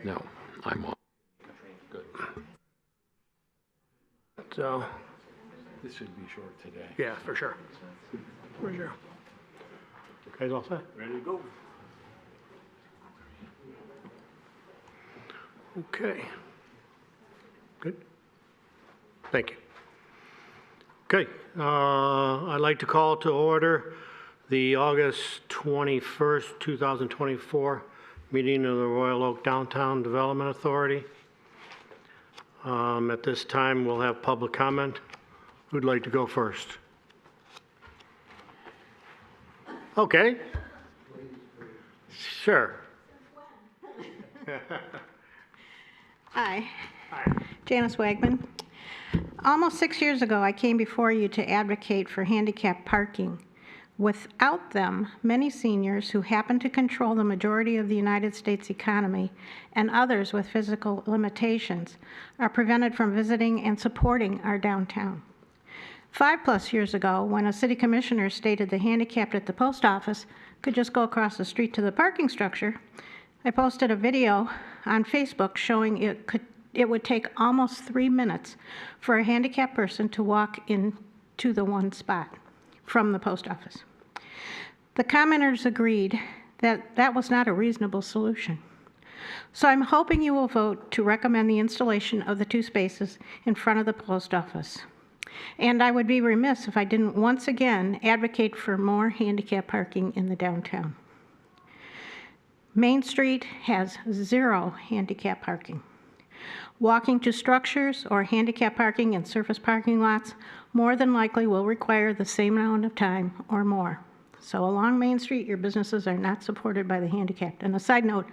No, I'm on. Good. So, This should be short today. yeah, for sure. For sure. Guys all set? Ready to go? Okay. Good. Thank you. Okay, I'd like to call to order the August 21st, 2024 meeting of the Royal Oak Downtown Development Authority. At this time, we'll have public comment. Who'd like to go first? Okay. Sure. Hi. Janice Wagman. Almost 6 years ago, I came before you to advocate for handicap parking. Without them, many seniors who happen to control the majority of the United States economy and others with physical limitations are prevented from visiting and supporting our downtown. 5+ years ago, when a city commissioner stated the handicapped at the post office could just go across the street to the parking structure, I posted a video on Facebook showing it would take almost 3 minutes for a handicapped person to walk into the one spot from the post office. The commenters agreed that that was not a reasonable solution. So I'm hoping you will vote to recommend the installation of the 2 spaces in front of the post office. And I would be remiss if I didn't once again advocate for more handicap parking in the downtown. Main Street has 0 handicap parking. Walking to structures or handicap parking in surface parking lots more than likely will require the same amount of time or more. So along Main Street, your businesses are not supported by the handicapped. And a side note,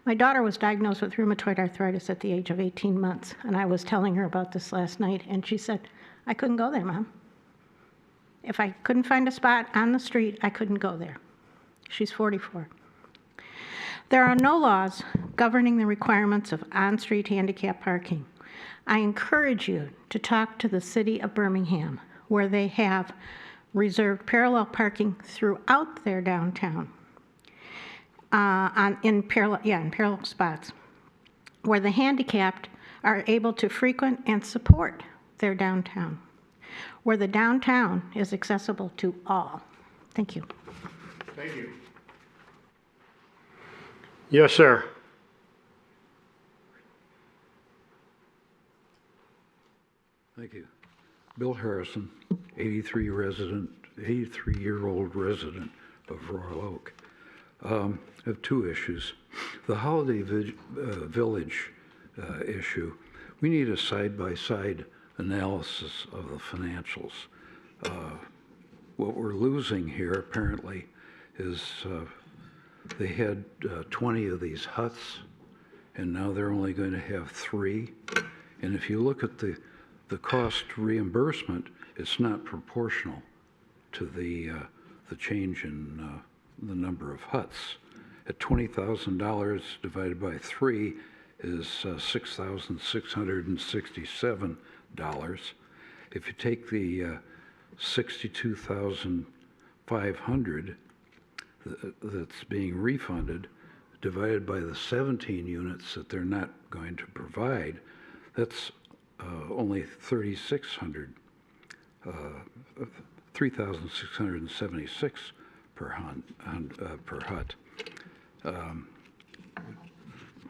my daughter was diagnosed with rheumatoid arthritis at the age of 18 months, and I was telling her about this last night, and she said, I couldn't go there, Mom. If I couldn't find a spot on the street, I couldn't go there. She's 44. There are no laws governing the requirements of on-street handicap parking. I encourage you to talk to the city of Birmingham, where they have reserved parallel parking throughout their downtown, in parallel spots, where the handicapped are able to frequent and support their downtown, where the downtown is accessible to all. Thank you. Thank you. Yes, sir. Thank you. Bill Harrison, 83-year-old resident of Royal Oak. I have 2 issues. The Holiday Village issue, we need a side-by-side analysis of the financials. What we're losing here, apparently, is they had 20 of these huts, and now they're only going to have 3. And if you look at the cost reimbursement, it's not proportional to the change in the number of huts. At $20,000 divided by 3 is $6,667. If you take the $62,500 that's being refunded, divided by the 17 units that they're not going to provide, that's only 3,676 per hut.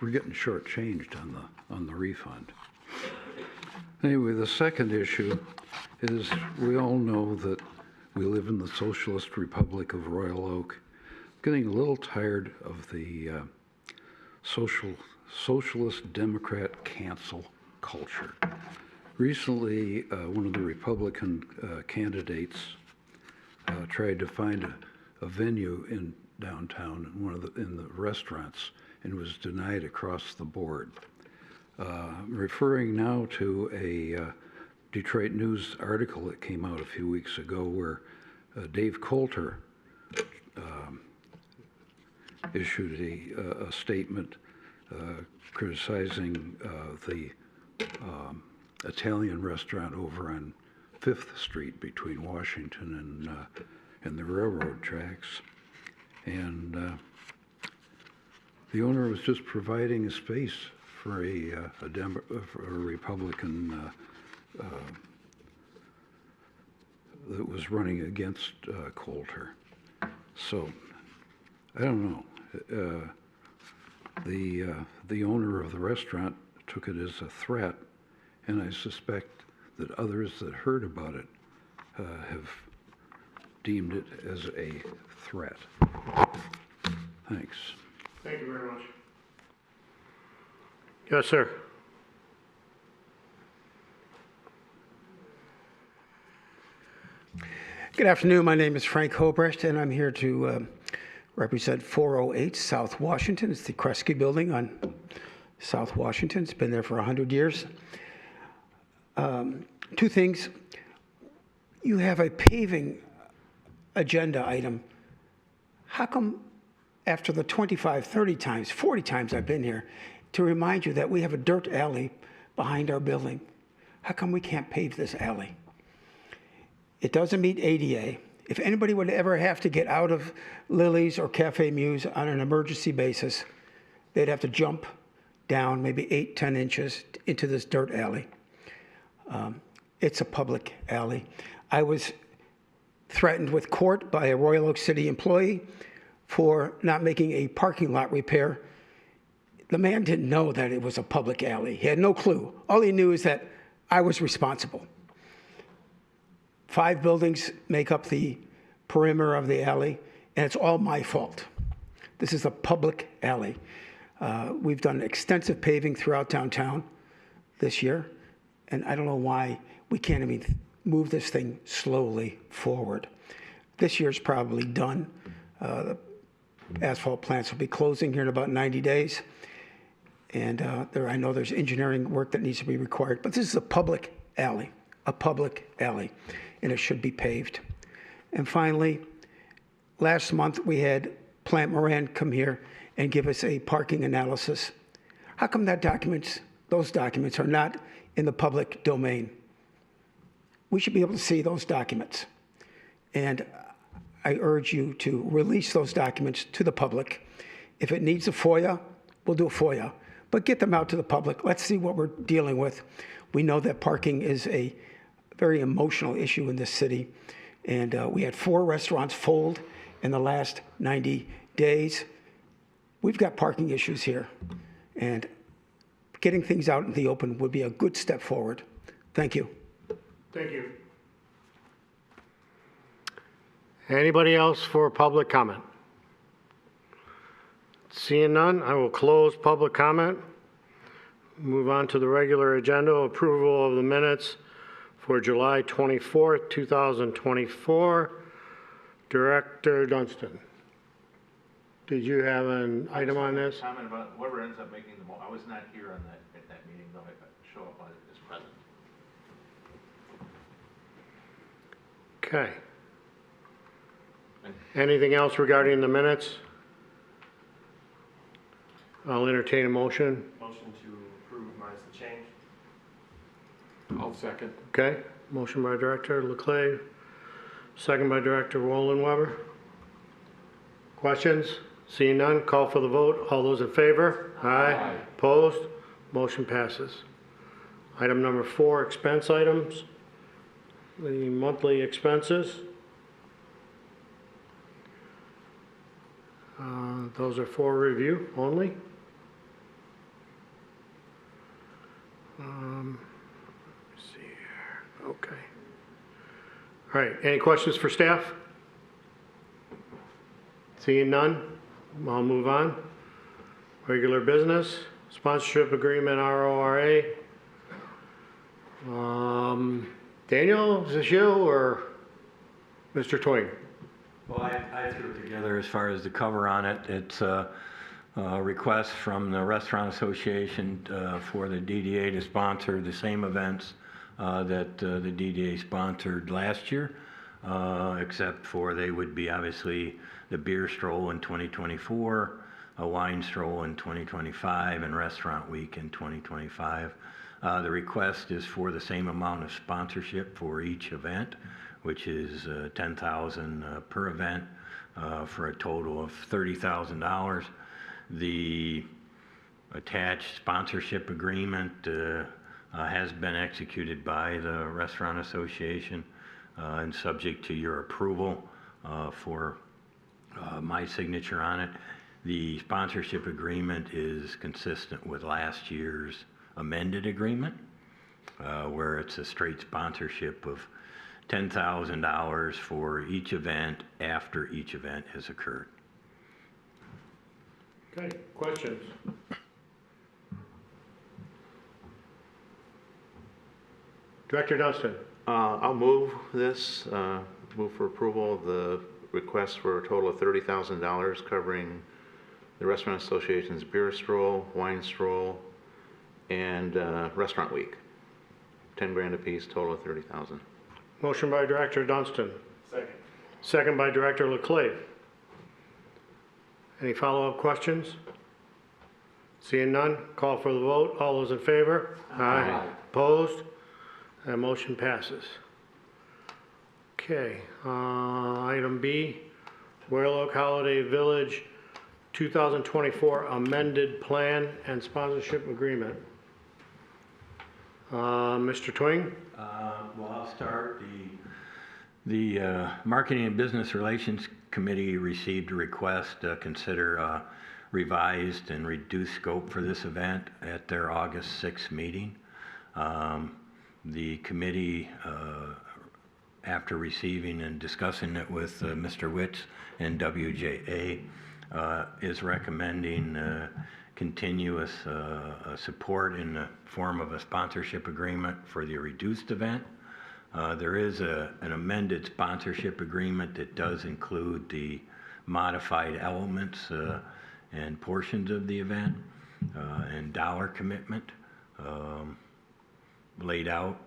We're getting shortchanged on the refund. Anyway, the second issue is we all know that we live in the Socialist Republic of Royal Oak. Getting a little tired of the socialist Democrat cancel culture. Recently, one of the Republican candidates tried to find a venue in downtown in the restaurants and was denied across the board. Referring now to a Detroit News article that came out a few weeks ago where Dave Coulter issued a statement criticizing the Italian restaurant over on 5th Street between Washington and the railroad tracks. And The owner was just providing a space for for a Republican that was running against Coulter. So, I don't know. The owner of the restaurant took it as a threat, and I suspect that others that heard about it have deemed it as a threat. Thanks. Thank you very much. Yes, sir. Good afternoon. My name is Frank Hobrecht, and I'm here to represent 408 South Washington. It's the Kresge building on South Washington. It's been there for 100 years. Two things. You have a paving agenda item. How come after the 25, 30 times, 40 times I've been here to remind you that we have a dirt alley behind our building? How come we can't pave this alley? It doesn't meet ADA. If anybody would ever have to get out of Lily's or Cafe Muse on an emergency basis, they'd have to jump down maybe 8, 10 inches into this dirt alley. It's a public alley. I was threatened with court by a Royal Oak City employee for not making a parking lot repair. The man didn't know that it was a public alley. He had no clue. All he knew is that I was responsible. 5 buildings make up the perimeter of the alley, and it's all my fault. This is a public alley. We've done extensive paving throughout downtown this year, and I don't know why we can't even move this thing slowly forward. This year's probably done. The asphalt plants will be closing here in about 90 days, and I know there's engineering work that needs to be required, but this is a public alley, and it should be paved. And finally, last month we had Plant Moran come here and give us a parking analysis. How come those documents are not in the public domain? We should be able to see those documents. And I urge you to release those documents to the public. If it needs a FOIA, we'll do a FOIA. But get them out to the public. Let's see what we're dealing with. We know that parking is a very emotional issue in this city. And we had 4 restaurants fold in the last 90 days. We've got parking issues here. And getting things out in the open would be a good step forward. Thank you. Thank you. Anybody else for public comment? Seeing none, I will close public comment. Move on to the regular agenda, approval of the minutes for July 24th, 2024. Director Dunstan, did you have an item on this? Comment about whoever ends up making the, I was not here on at that meeting, though I show up on it as present. Okay. Anything else regarding the minutes? I'll entertain a motion. Motion to approve minus the change. I'll second. Okay, motion by Director Leclerc, second by Director Wollenweber. Questions? Seeing none, call for the vote. All those in favor? Aye. Opposed? Motion passes. Item number 4, expense items. The monthly expenses. Those are for review only. Let's see here. Okay. All right. Any questions for staff? Seeing none, I'll move on. Regular business, sponsorship agreement, RORA. Daniel, is this you or Mr. Twing? Well, I threw it together as far as the cover on it. It's a request from the Restaurant Association for the DDA to sponsor the same events that the DDA sponsored last year, except for they would be obviously the beer stroll in 2024, a wine stroll in 2025, and Restaurant Week in 2025. The request is for the same amount of sponsorship for each event, which is $10,000 per event for a total of $30,000. The attached sponsorship agreement has been executed by the Restaurant Association and subject to your approval for my signature on it. The sponsorship agreement is consistent with last year's amended agreement, where it's a straight sponsorship of $10,000 for each event after each event has occurred. Okay, questions? Director Dunstan. I'll move this, move for approval of the request for a total of $30,000 covering the Restaurant Association's beer stroll, wine stroll, and restaurant week. 10 grand apiece, total of 30,000. Motion by Director Dunstan. Second. Second by Director Leclerc. Any follow-up questions? Seeing none, call for the vote. All those in favor? Aye. Opposed? That motion passes. Okay, item B, WROK Holiday Village 2024 amended plan and sponsorship agreement. Mr. Twing? Well, I'll start. The Marketing and Business Relations Committee received a request to consider a revised and reduced scope for this event at their August 6th meeting. The committee, after receiving and discussing it with Mr. Witz and WJA, is recommending continuous support in the form of a sponsorship agreement for the reduced event. There is an amended sponsorship agreement that does include the modified elements and portions of the event and dollar commitment laid out.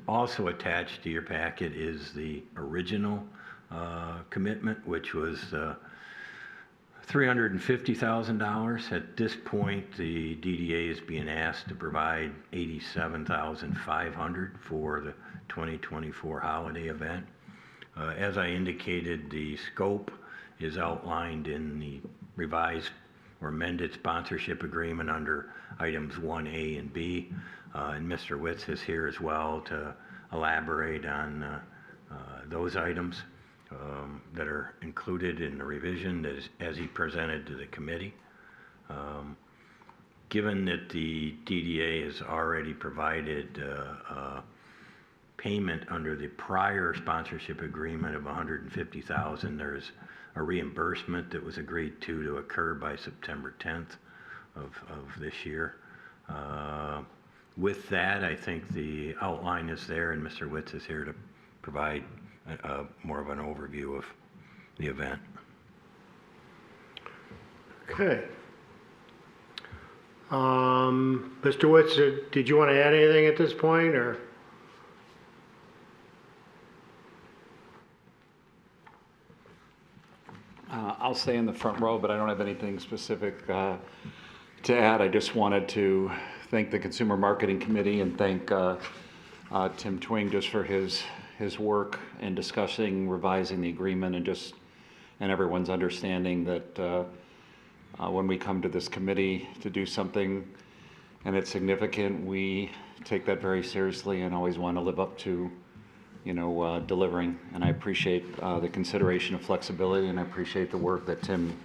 Also attached to your packet is the original commitment, which was $350,000. At this point, the DDA is being asked to provide $87,500 for the 2024 holiday event. As I indicated, the scope is outlined in the revised or amended sponsorship agreement under items 1A and B. And Mr. Witz is here as well to elaborate on those items that are included in the revision as he presented to the committee. Given that the DDA has already provided payment under the prior sponsorship agreement of $150,000, there's a reimbursement that was agreed to occur by September 10th of this year. With that, I think the outline is there, and Mr. Witz is here to provide more of an overview of the event. Okay. Mr. Witz, did you want to add anything at this point, or? I'll stay in the front row, but I don't have anything specific to add. I just wanted to thank the Consumer Marketing Committee and thank Tim Twing just for his work in discussing, revising the agreement, and everyone's understanding that when we come to this committee to do something and it's significant, we take that very seriously and always want to live up to, delivering. And I appreciate the consideration of flexibility, and I appreciate the work that Tim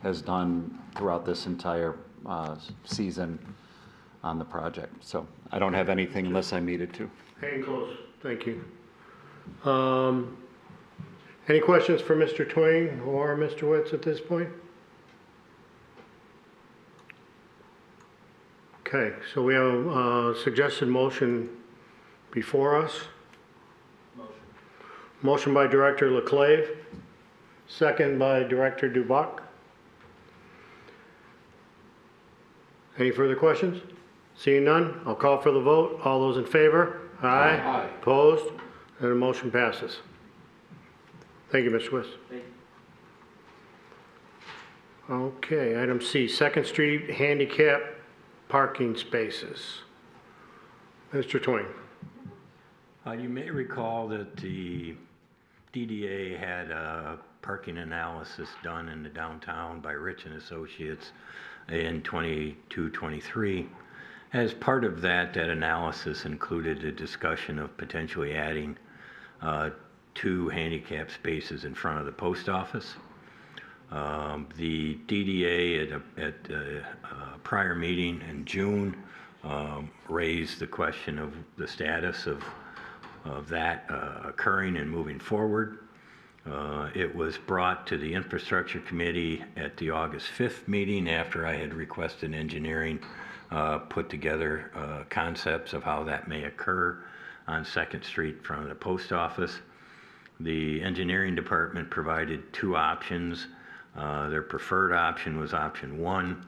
has done throughout this entire season on the project. So I don't have anything unless I'm needed to. Hang close. Thank you. Any questions for Mr. Twing or Mr. Witz at this point? Okay, so we have a suggested motion before us. Motion by Director Leclerc, second by Director Dubuc. Any further questions? Seeing none, I'll call for the vote. All those in favor? Aye. Aye. Opposed? And the motion passes. Thank you, Mr. Witz. Okay, item C, 2nd Street handicap parking spaces. Mr. Twing. You may recall that the DDA had a parking analysis done in the downtown by Rich and Associates in 22-23. As part of that analysis included a discussion of potentially adding 2 handicap spaces in front of the post office. The DDA at a prior meeting in June raised the question of the status of that occurring and moving forward. It was brought to the Infrastructure Committee at the August 5th meeting after I had requested engineering put together concepts of how that may occur on 2nd Street in front of the post office. The engineering department provided 2 options. Their preferred option was option 1.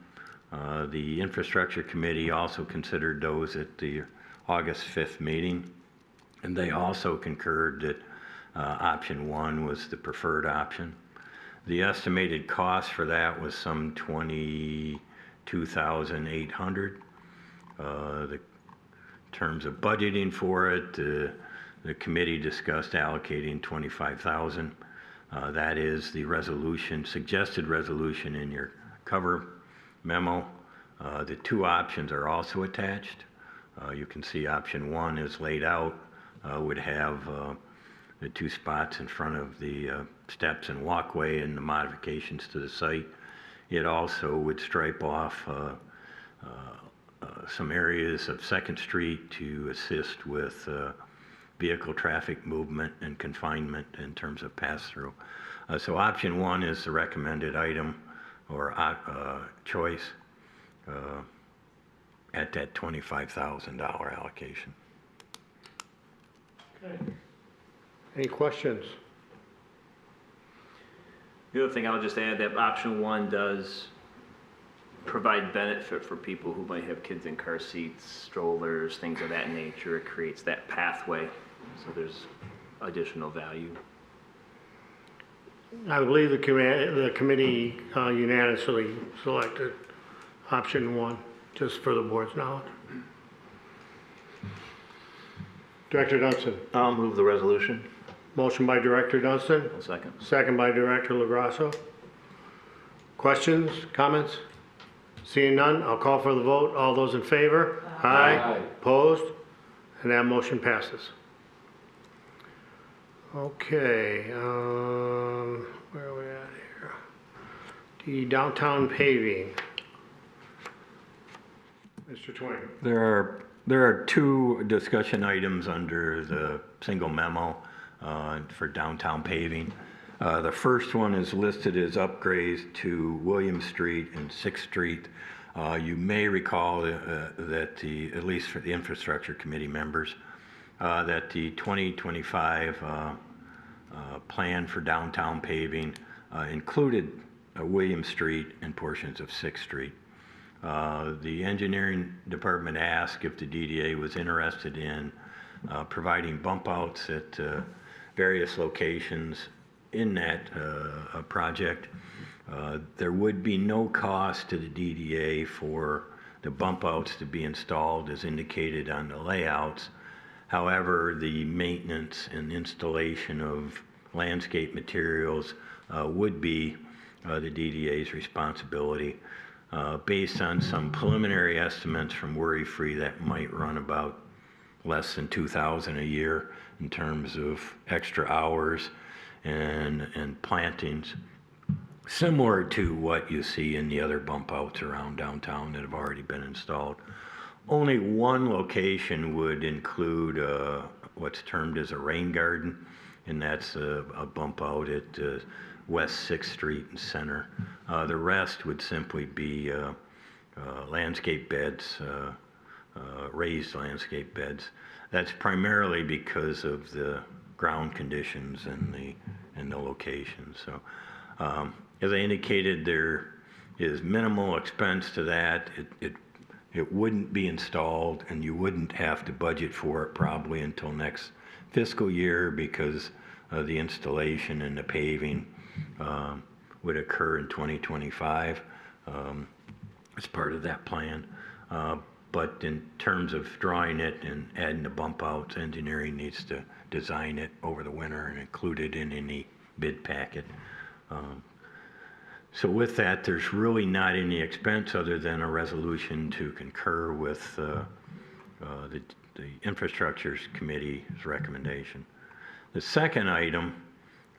The Infrastructure Committee also considered those at the August 5th meeting, and they also concurred that option 1 was the preferred option. The estimated cost for that was some $22,800. In terms of budgeting for it, the committee discussed allocating $25,000. That is the resolution, suggested resolution in your cover memo. The 2 options are also attached. You can see option 1 is laid out, would have the 2 spots in front of the steps and walkway and the modifications to the site. It also would stripe off some areas of 2nd Street to assist with vehicle traffic movement and confinement in terms of pass-through. So option 1 is the recommended item or choice at that $25,000 allocation. Okay. Any questions? The other thing I'll just add that option 1 does provide benefit for people who might have kids in car seats, strollers, things of that nature. It creates that pathway, so there's additional value. I believe the committee unanimously selected option 1, just for the board's knowledge. Director Dunstan. I'll move the resolution. Motion by Director Dunstan, One second. second by Director LaGrasso. Questions, comments? Seeing none, I'll call for the vote. All those in favor? Aye. Opposed? And that motion passes. Okay, where are we at here? The downtown paving. Mr. Twain. There are 2 discussion items under the single memo for downtown paving. The first one is listed as upgrades to William Street and 6th Street. You may recall that at least for the Infrastructure Committee members, that the 2025 plan for downtown paving included William Street and portions of 6th Street. The engineering department asked if the DDA was interested in providing bump outs at various locations in that project. There would be no cost to the DDA for the bump outs to be installed as indicated on the layouts. However, the maintenance and installation of landscape materials would be the DDA's responsibility. Based on some preliminary estimates from Worry Free, that might run about less than $2,000 a year in terms of extra hours and plantings, similar to what you see in the other bump outs around downtown that have already been installed. Only one location would include what's termed as a rain garden, and that's a bump out at West 6th Street and Center. The rest would simply be landscape beds, raised landscape beds. That's primarily because of the ground conditions and the location. So, as I indicated, there is minimal expense to that. It wouldn't be installed, and you wouldn't have to budget for it probably until next fiscal year because the installation and the paving would occur in 2025 as part of that plan. But in terms of drawing it and adding the bump outs, engineering needs to design it over the winter and include it in any bid packet. So with that, there's really not any expense other than a resolution to concur with the Infrastructure Committee's recommendation. The second item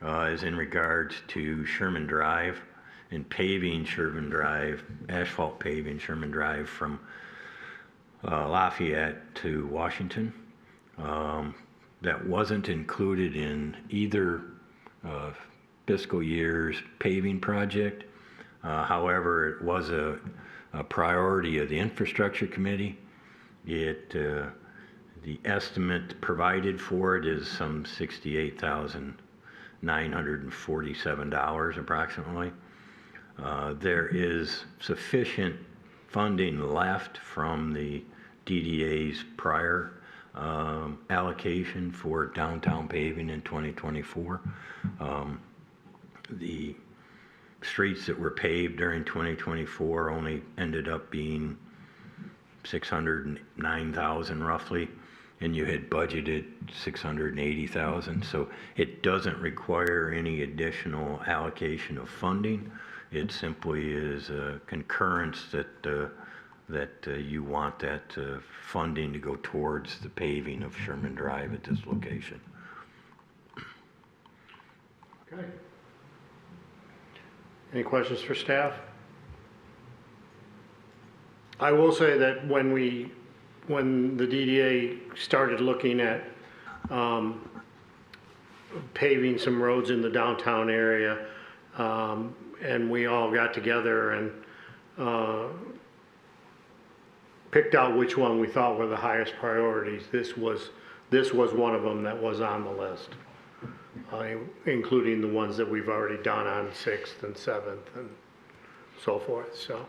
is in regards to Sherman Drive and paving Sherman Drive, asphalt paving Sherman Drive from Lafayette to Washington. That wasn't included in either fiscal year's paving project. However, it was a priority of the Infrastructure Committee. The estimate provided for it is some $68,947 approximately. There is sufficient funding left from the DDA's prior allocation for downtown paving in 2024. The streets that were paved during 2024 only ended up being 609,000 roughly, and you had budgeted 680,000. So it doesn't require any additional allocation of funding. It simply is a concurrence that you want that funding to go towards the paving of Sherman Drive at this location. Okay. Any questions for staff? I will say that when the DDA started looking at paving some roads in the downtown area, and we all got together and picked out which one we thought were the highest priorities. This was one of them that was on the list, including the ones that we've already done on 6th and 7th and so forth. So,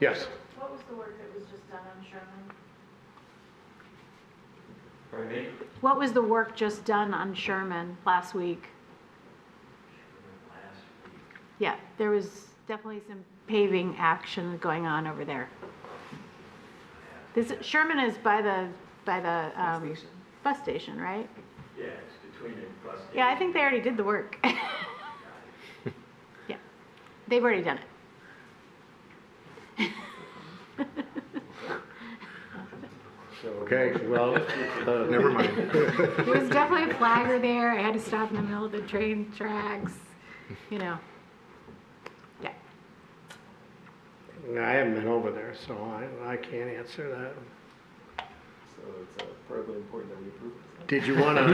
yes. What was the work that was just done on Sherman? Pardon me? What was the work just done on Sherman last week? Yeah, there was definitely some paving action going on over there. Sherman is by the bus station, right? Yeah, it's between the bus station. Yeah, I think they already did the work. Yeah, they've already done it. Okay, well, Never mind. There was definitely a flagger there. I had to stop in the middle of the train tracks, you know. Yeah. I haven't been over there, so I can't answer that. So it's probably important that we approve this. Did you want to?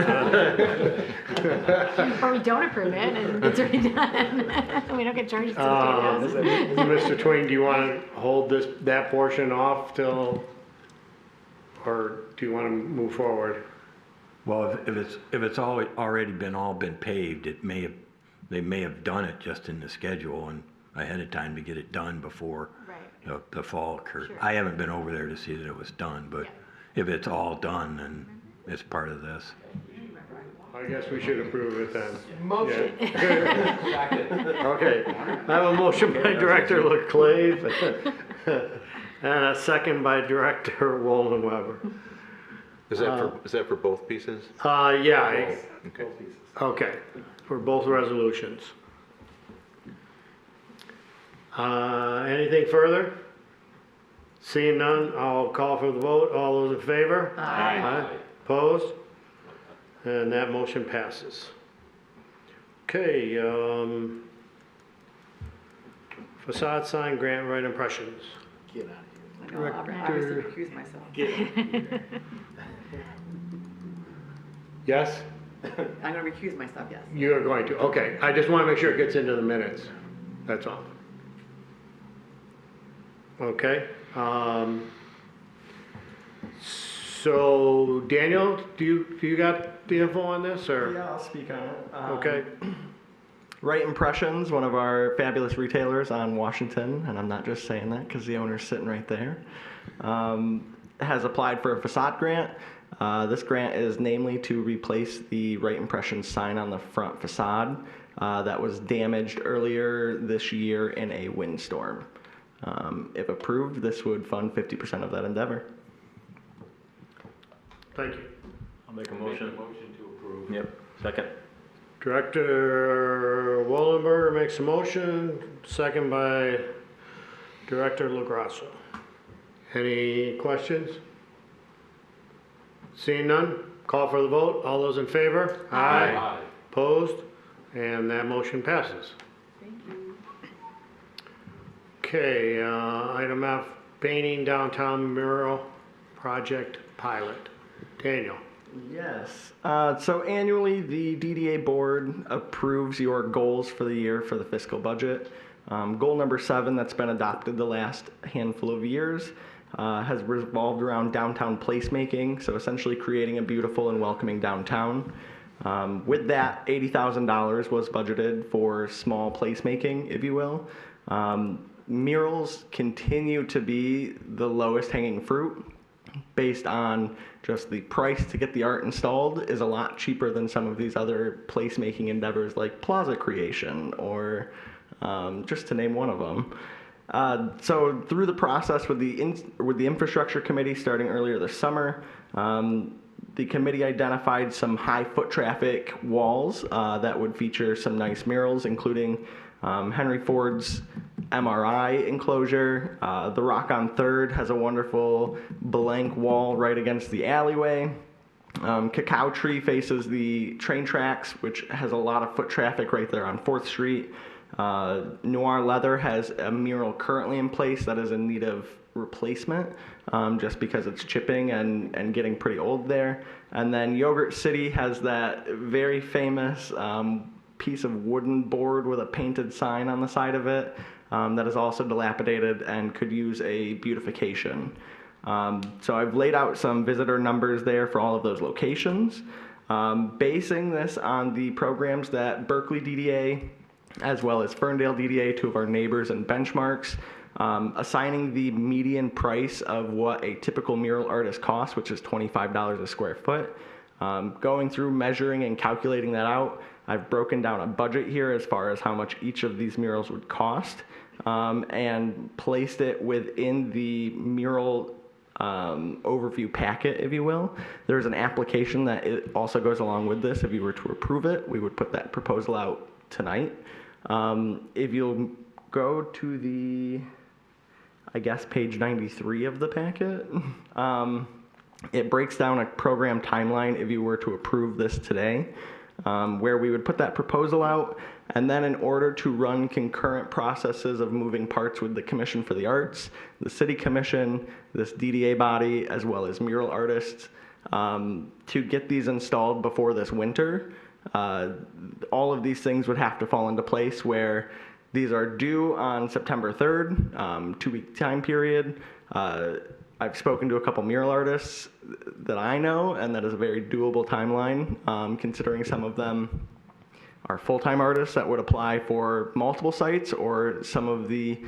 Or we don't approve it and it's already done. We don't get charged $68,000. Mr. Twain, do you want to hold that portion off till, or do you want to move forward? Well, if it's already been paved, they may have done it just in the schedule and ahead of time to get it done before Right. the fall occurred. Sure. I haven't been over there to see that it was done, but if it's all done, then it's part of this. I guess we should approve it then. Motion. Yeah. Okay, I have a motion by Director LeClave and a second by Director Roland Weber. Is that for both pieces? Yeah, Okay. okay, for both resolutions. Anything further? Seeing none, I'll call for the vote. All those in favor? Aye. Opposed? And that motion passes. Okay, facade sign grant right impressions. Get out of here. I know, I'll obviously recuse myself. Yes? I'm going to recuse myself, yes. You're going to, okay. I just want to make sure it gets into the minutes. That's all. Okay. So Daniel, do you got the info on this or? Yeah, I'll speak on it. Okay. Right Impressions, one of our fabulous retailers on Washington, and I'm not just saying that because the owner's sitting right there, has applied for a facade grant. This grant is namely to replace the Right Impressions sign on the front facade that was damaged earlier this year in a windstorm. If approved, this would fund 50% of that endeavor. Thank you. I'll make a motion. Motion to approve. Yep, second. Director Wallenberger makes a motion, second by Director LaGrasso. Any questions? Seeing none, call for the vote. All those in favor? Aye. Opposed? And that motion passes. Thank you. Okay, item F, painting downtown mural project pilot. Daniel. Yes. So annually, the DDA board approves your goals for the year for the fiscal budget. Goal number 7 that's been adopted the last handful of years has revolved around downtown placemaking, so essentially creating a beautiful and welcoming downtown. With that, $80,000 was budgeted for small placemaking, if you will. Murals continue to be the lowest hanging fruit based on just the price to get the art installed is a lot cheaper than some of these other placemaking endeavors like plaza creation or just to name one of them. So through the process with the infrastructure committee starting earlier this summer, the committee identified some high foot traffic walls that would feature some nice murals, including Henry Ford's MRI enclosure. The WROK on 3rd has a wonderful blank wall right against the alleyway. Cacao Tree faces the train tracks, which has a lot of foot traffic right there on 4th Street. Noir Leather has a mural currently in place that is in need of replacement just because it's chipping and getting pretty old there. And then Yogurt City has that very famous piece of wooden board with a painted sign on the side of it that is also dilapidated and could use a beautification. So I've laid out some visitor numbers there for all of those locations. Basing this on the programs that Berkeley DDA as well as Ferndale DDA, 2 of our neighbors and benchmarks, assigning the median price of what a typical mural artist costs, which is $25 a square foot. Going through measuring and calculating that out, I've broken down a budget here as far as how much each of these murals would cost and placed it within the mural overview packet, if you will. There's an application that it also goes along with this. If you were to approve it, we would put that proposal out tonight. If you'll go to the, I guess, page 93 of the packet, it breaks down a program timeline if you were to approve this today, where we would put that proposal out, and then in order to run concurrent processes of moving parts with the Commission for the Arts, the City Commission, this DDA body, as well as mural artists, to get these installed before this winter. All of these things would have to fall into place where these are due on September 3rd, 2-week time period. I've spoken to a couple mural artists that I know, and that is a very doable timeline, considering some of them are full-time artists that would apply for multiple sites, or some of the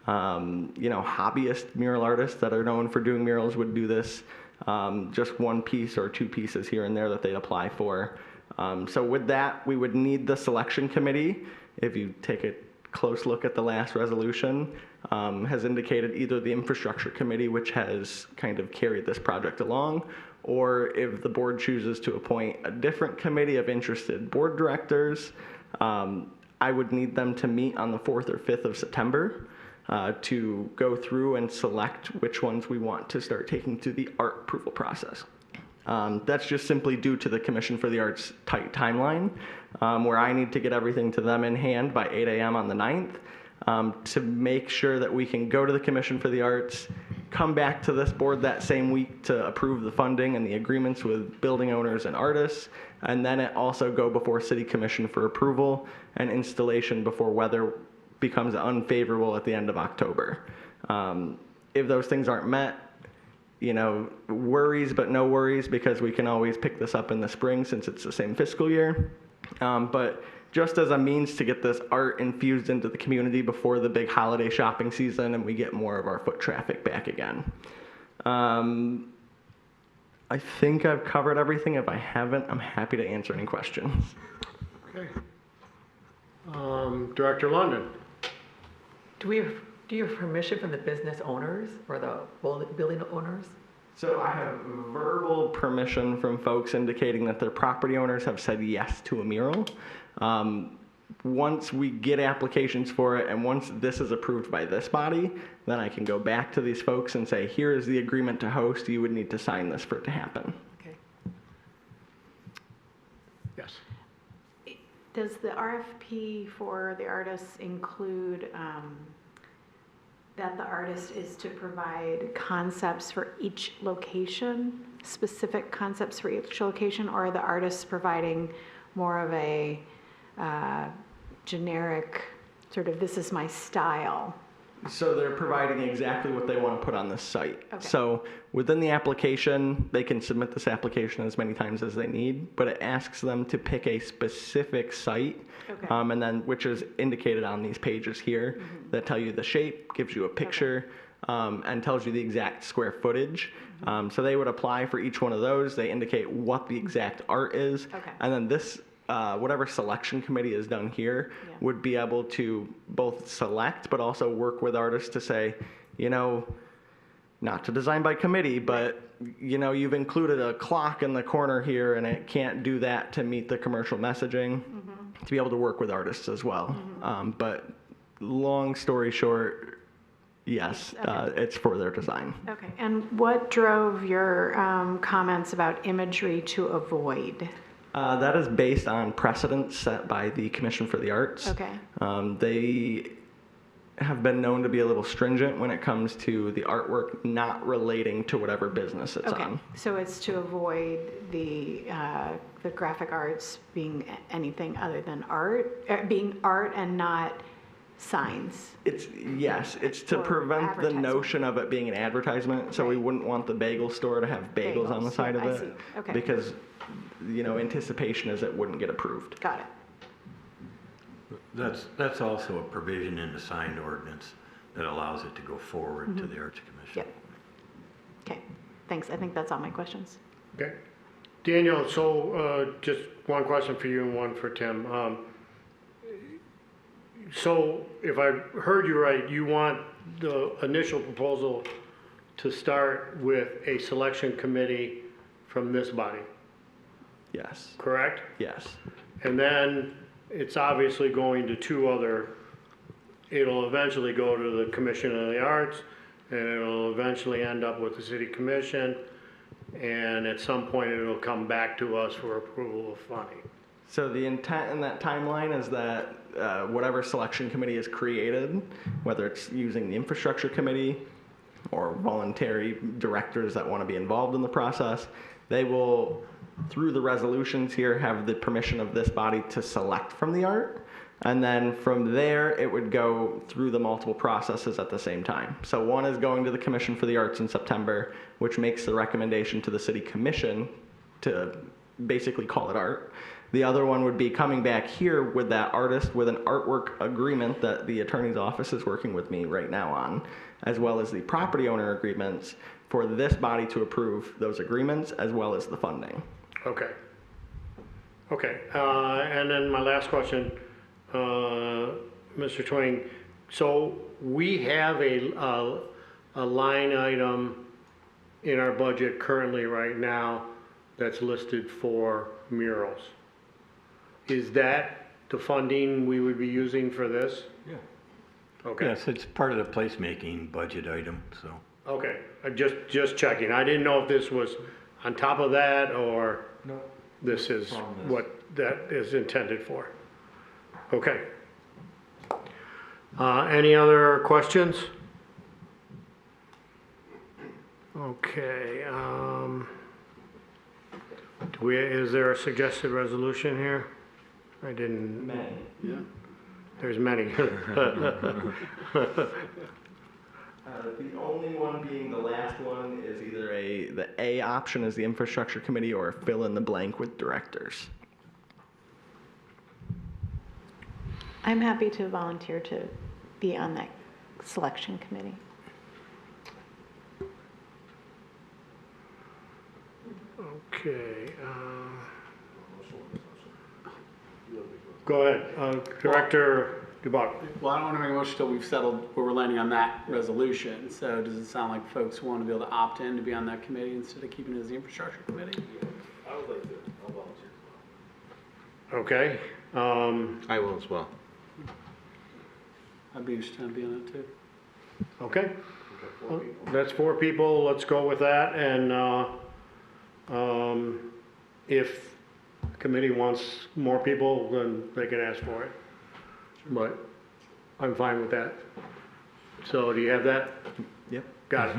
hobbyist mural artists that are known for doing murals would do this just 1 piece or 2 pieces here and there that they'd apply for. So with that, we would need the selection committee. If you take a close look at the last resolution, has indicated either the infrastructure committee, which has kind of carried this project along, or if the board chooses to appoint a different committee of interested board directors, I would need them to meet on the 4th or 5th of September to go through and select which ones we want to start taking through the art approval process. That's just simply due to the Commission for the Arts tight timeline, where I need to get everything to them in hand by 8 a.m. on the 9th to make sure that we can go to the Commission for the Arts, come back to this board that same week to approve the funding and the agreements with building owners and artists, and then it also go before City Commission for approval and installation before weather becomes unfavorable at the end of October. If those things aren't met, worries but no worries, because we can always pick this up in the spring since it's the same fiscal year. But just as a means to get this art infused into the community before the big holiday shopping season and we get more of our foot traffic back again. I think I've covered everything. If I haven't, I'm happy to answer any questions. Okay. Director London. Do you have permission from the business owners or the building owners? So I have verbal permission from folks indicating that their property owners have said yes to a mural. Once we get applications for it, and once this is approved by this body, then I can go back to these folks and say, here is the agreement to host. You would need to sign this for it to happen. Okay. Yes. Does the RFP for the artists include that the artist is to provide concepts for each location, specific concepts for each location, or are the artists providing more of a generic sort of, this is my style? So they're providing exactly what they want to put on this site. Okay. So within the application, they can submit this application as many times as they need, but it asks them to pick a specific site, Okay. and then which is indicated on these pages here that tell you the shape, gives you a picture, and tells you the exact square footage. So they would apply for each one of those. They indicate what the exact art is, Okay. and then this whatever selection committee is done here Yeah. would be able to both select but also work with artists to say, not to design by committee, but you've included a clock in the corner here and it can't do that to meet the commercial messaging, to be able to work with artists as well. But long story short, yes, it's for their design. Okay, and what drove your comments about imagery to avoid? That is based on precedents set by the Commission for the Arts. Okay. They have been known to be a little stringent when it comes to the artwork not relating to whatever business it's Okay, on. so it's to avoid the graphic arts being anything other than art, being art and not signs. It's to Or prevent the advertisement. notion of it being an advertisement. So we Right. wouldn't want the bagel store to have bagels on the Bagels, side yeah, of I it. see. Okay. Because, anticipation is it wouldn't get approved. Got it. That's also a provision in the sign ordinance that allows it to go forward to the Arts Commission. Yep. Okay, thanks. I think that's all my questions. Okay. Daniel, so just one question for you and one for Tim. So if I heard you right, you want the initial proposal to start with a selection committee from this body, Yes. correct? Yes. And then it's obviously going to it'll eventually go to the Commission of the Arts, and it'll eventually end up with the City Commission, and at some point it'll come back to us for approval of funding. So the intent in that timeline is that whatever selection committee is created, whether it's using the infrastructure committee or voluntary directors that want to be involved in the process, they will, through the resolutions here, have the permission of this body to select from the art. And then from there, it would go through the multiple processes at the same time. So one is going to the Commission for the Arts in September, which makes the recommendation to the City Commission to basically call it art. The other one would be coming back here with that artist with an artwork agreement that the attorney's office is working with me right now on, as well as the property owner agreements for this body to approve those agreements as well as the funding. Okay. Okay, and then my last question, Mr. Twain. So we have a line item in our budget currently right now that's listed for murals. Is that the funding we would be using for this? Yeah. Okay. Yes, it's part of the placemaking budget item, so. Okay, just checking. I didn't know if this was on top of that or No. this is what that is intended for. Okay. Any other questions? Okay. Is there a suggested resolution here? I didn't. Many. Yeah. There's many. The only one being the last one is either the A option is the infrastructure committee or fill in the blank with directors. I'm happy to volunteer to be on that selection committee. Okay. Go ahead, Director Dubuck. Well, I don't want to make a motion until we've settled where we're landing on that resolution. So does it sound like folks want to be able to opt in to be on that committee instead of keeping it as the infrastructure committee? Okay. I will as well. I'd be interested in being on it too. Okay. That's 4 people, let's go with that, and if the committee wants more people, then they can ask for it. But I'm fine with that. So do you have that? Yep. Got it.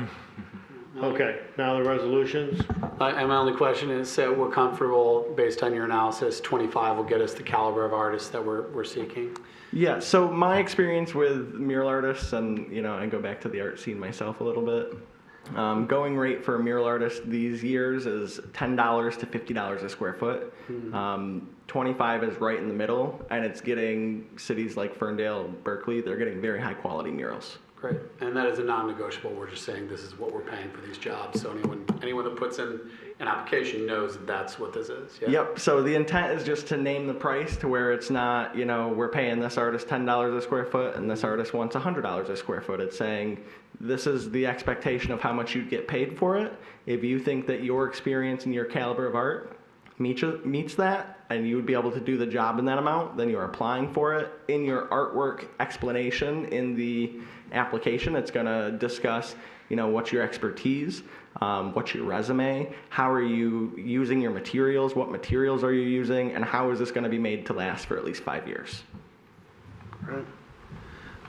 Okay, now the resolutions. And my only question is, so we're comfortable, based on your analysis, 25 will get us the caliber of artists that we're seeking? Yeah, so my experience with mural artists, and I go back to the art scene myself a little bit. Going rate for a mural artist these years is $10 to $50 a square foot. 25 is right in the middle, and it's getting cities like Ferndale, Berkeley, they're getting very high quality murals. Great. And that is a non-negotiable. We're just saying this is what we're paying for these jobs. So anyone that puts in an application knows that that's what this is. Yeah? Yep. So the intent is just to name the price to where it's not, we're paying this artist $10 a square foot and this artist wants $100 a square foot. It's saying this is the expectation of how much you'd get paid for it. If you think that your experience and your caliber of art meets that, and you would be able to do the job in that amount, then you're applying for it. In your artwork explanation in the application, it's going to discuss, what's your expertise, what's your resume, how are you using your materials, what materials are you using, and how is this going to be made to last for at least 5 years. Right.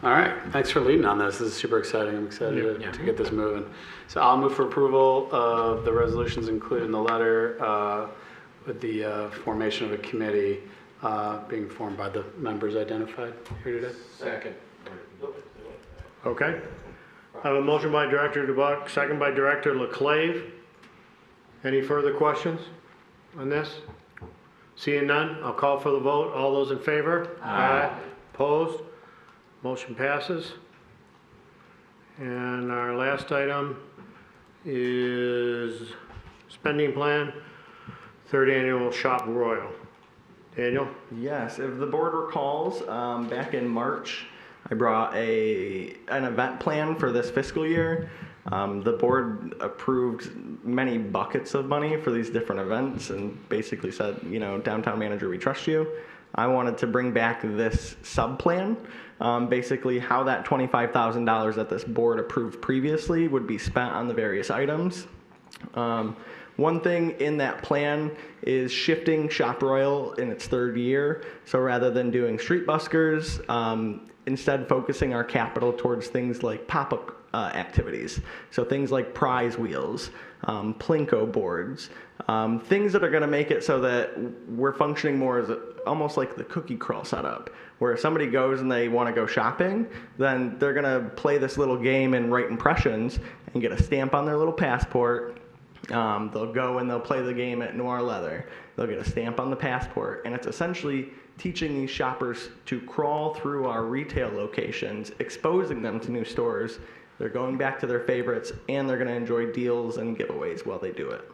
All right. Thanks for leading on this. This is super exciting. I'm excited to get this moving. So I'll move for approval of the resolutions included in the letter with the formation of a committee being formed by the members identified here today. Second. Okay. I have a motion by Director DeBuck, second by Director LeClave. Any further questions on this? Seeing none, I'll call for the vote. All those in favor? Aye. Opposed? Motion passes. And our last item is spending plan, 3rd annual Shop Royal. Daniel? Yes, if the board recalls, back in March, I brought an event plan for this fiscal year. The board approved many buckets of money for these different events and basically said, downtown manager, we trust you. I wanted to bring back this sub-plan, basically how that $25,000 that this board approved previously would be spent on the various items. One thing in that plan is shifting Shop Royal in its 3rd year. So rather than doing street buskers, instead focusing our capital towards things like pop-up activities. So things like prize wheels, Plinko boards, things that are going to make it so that we're functioning more as almost like the cookie crawl setup, where if somebody goes and they want to go shopping, then they're going to play this little game and write impressions and get a stamp on their little passport. They'll go and they'll play the game at Noir Leather. They'll get a stamp on the passport, and it's essentially teaching these shoppers to crawl through our retail locations, exposing them to new stores. They're going back to their favorites, and they're going to enjoy deals and giveaways while they do it.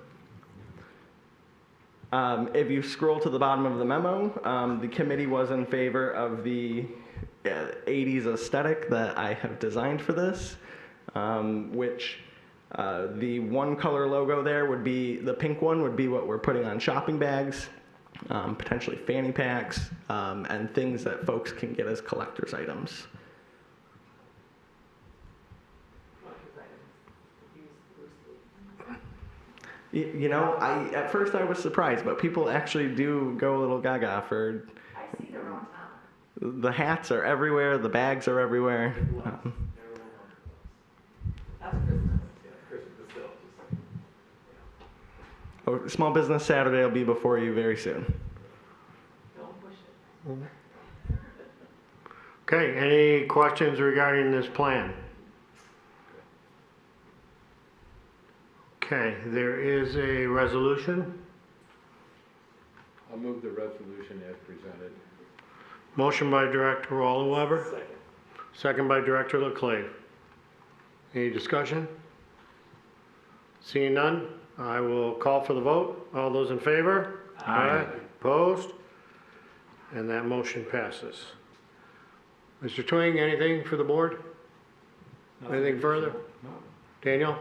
If you scroll to the bottom of the memo, the committee was in favor of the 80s aesthetic that I have designed for this, which the one color logo there would be, the pink one would be what we're putting on shopping bags, potentially fanny packs, and things that folks can get as collector's items. At first I was surprised, but people actually do go a little gaga for. I see them all the time. The hats are everywhere, the bags are everywhere. Small Business Saturday will be before you very soon. Don't push it. Okay, any questions regarding this plan? Okay, there is a resolution. I'll move the resolution as presented. Motion by Director Rollenweber. Second. Second by Director LeClave. Any discussion? Seeing none, I will call for the vote. All those in favor? Aye. Opposed? And that motion passes. Mr. Twing, anything for the board? Anything further? No. Daniel?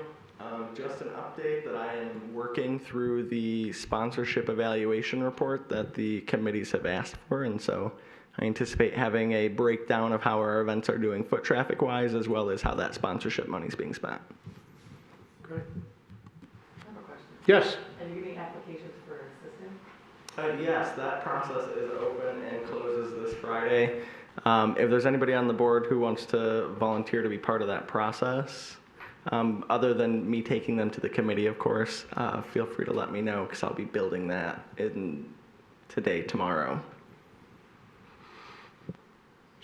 Just an update that I am working through the sponsorship evaluation report that the committees have asked for, and so I anticipate having a breakdown of how our events are doing foot traffic wise, as well as how that sponsorship money is being spent. Great. I have a question. Yes. Are you getting applications for assistant? Yes, that process is open and closes this Friday. If there's anybody on the board who wants to volunteer to be part of that process, other than me taking them to the committee, of course, feel free to let me know because I'll be building that in today, tomorrow.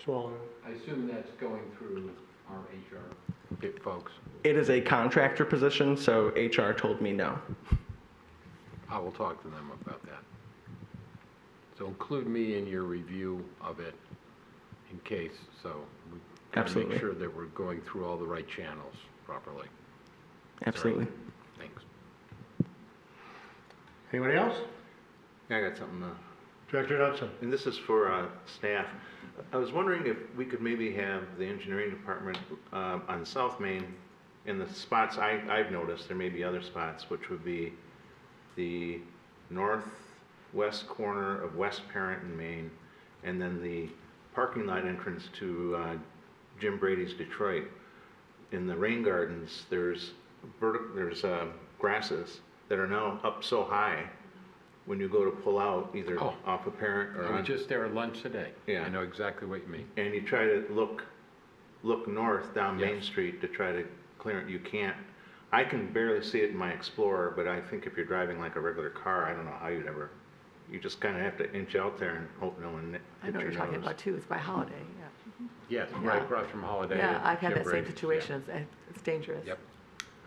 Swallow. I assume that's going through our HR folks. It is a contractor position, so HR told me no. I will talk to them about that. So include me in your review of it in case, so we gotta Absolutely. make sure that we're going through all the right channels properly. Absolutely. Thanks. Anybody else? Yeah, I got something. Director Dudson. And this is for staff. I was wondering if we could maybe have the engineering department on South Main in the spots I've noticed, there may be other spots, which would be the northwest corner of West Parent and Main, and then the parking lot entrance to Jim Brady's Detroit. In the rain gardens, there's grasses that are now up so high when you go to pull out either off a Parent or I was on, just there at lunch today. Yeah. I know exactly what you mean. and you try to look north down Main Yes. Street to try to clear it. You can't. I can barely see it in my Explorer, but I think if you're driving like a regular car, I don't know how you'd ever. You just kind of have to inch out there and hope no one I know what you're talking about too, it's by Holiday, yeah. Yes, Yeah. right across from Holiday. Yeah, at I've had Jim that same Brady's, situation, it's dangerous. Yep.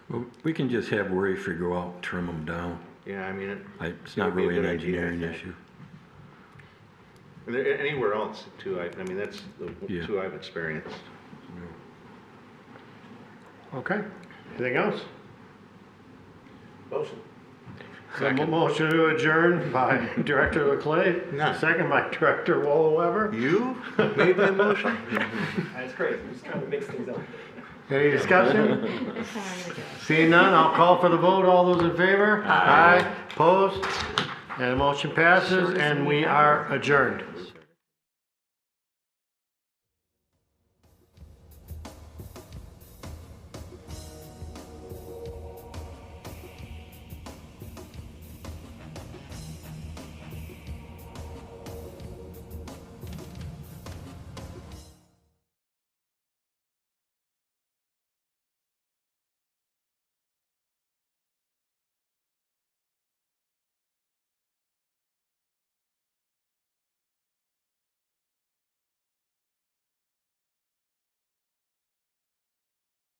Well, we can just have Rory figure out, trim them down. Yeah, I mean, It's it not would be a really an good idea, I engineering think. issue. And there, anywhere else too. I mean, that's the Yeah. two I've experienced. Okay. Anything else? Motion. Motion to adjourn by Director Leclerc. No. Second by Director Woloweber. You made the motion. That's great, I'm just trying to mix things up. Any discussion? Seeing none, I'll call for the vote. All those in favor? Aye. Opposed? And the motion passes, and we are adjourned.